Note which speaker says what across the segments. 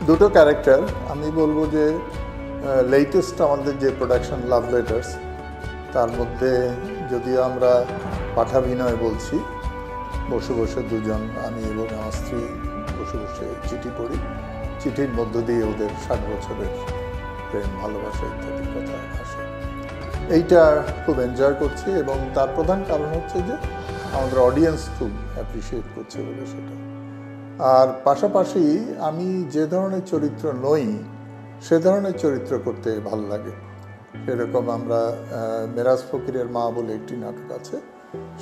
Speaker 1: দুটো ক্যারেক্টার আমি বলবো যে লেটেস্ট আমাদের যে প্রোডাকশন লাভ লেটার্স তার মধ্যে যদিও আমরা পাঠাভিনয় বলছি, বসে বসে দুজন আমি এবং আমার স্ত্রী বসে বসে চিঠি পড়ি, চিঠির মধ্য দিয়ে ওদের 60 বছরের প্রেম ভালোবাসা ইত্যাদি কথা আসে। এইটা খুব এনজয় করছি এবং তার প্রধান কারণ হচ্ছে যে আমাদের অডিয়েন্স খুব অ্যাপ্রিসিয়েট করছে বলে সেটা। আর পাশাপাশি আমি যে ধরনের চরিত্র নই সে ধরনের চরিত্র করতে ভালো লাগে। সেরকম আমরা মেরাজ ফকিরের মা বলে একটি নাটক আছে,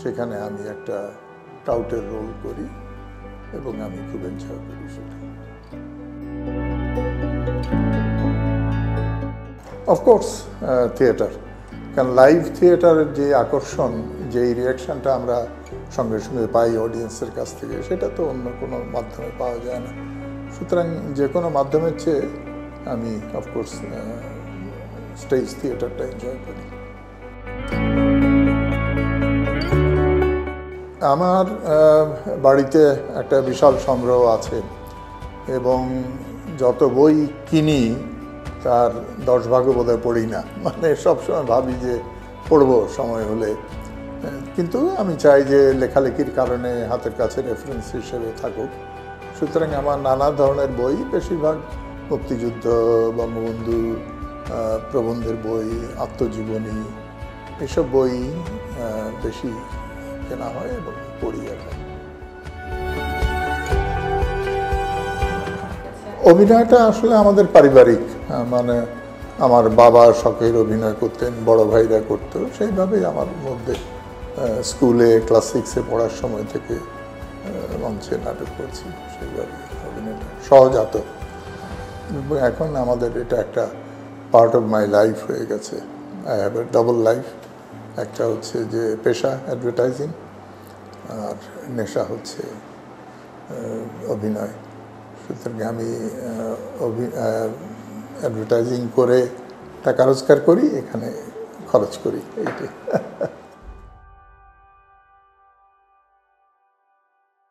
Speaker 1: সেখানে আমি একটা টাউটের রোল করি এবং আমি খুব এনজয় করি সেটা। অফকোর্স থিয়েটার, কারণ লাইভ থিয়েটারের যে আকর্ষণ, যেই রিয়াকশানটা আমরা সঙ্গে সঙ্গে পাই অডিয়েন্সের কাছ থেকে, সেটা তো অন্য কোনো মাধ্যমে পাওয়া যায় না। সুতরাং যে কোনো মাধ্যমের চেয়ে আমি অফকোর্স স্টেজ থিয়েটারটা এনজয় করি। আমার বাড়িতে একটা বিশাল সংগ্রহ আছে এবং যত বই কিনি তার 10 ভাগও বোধহয় পড়ি না, মানে সবসময় ভাবি যে পড়বো সময় হলে, কিন্তু আমি চাই যে লেখালেখির কারণে হাতের কাছে রেফারেন্স হিসেবে থাকুক। সুতরাং আমার নানা ধরনের বই, বেশিরভাগ মুক্তিযুদ্ধ, বঙ্গবন্ধু, প্রবন্ধের বই, আত্মজীবনী, এসব বই বেশি কেনা হয় এবং পড়ি এখন। অভিনয়টা আসলে আমাদের পারিবারিক, মানে আমার বাবা শখের অভিনয় করতেন, বড় ভাইরা করতো, সেইভাবেই আমার মধ্যে স্কুলে ক্লাস 6-এ পড়ার সময় থেকে মঞ্চে নাটক করছি, সেইভাবে অভিনয়টা সহজাত। এখন আমাদের এটা একটা পার্ট অফ মাই লাইফ হয়ে গেছে। I have a double life, একটা হচ্ছে যে পেশা অ্যাডভার্টাইজিং, আর নেশা হচ্ছে অভিনয়। সুতরাং আমি অ্যাডভার্টাইজিং করে টাকা রোজগার করি, এখানে খরচ করি, এইটাই।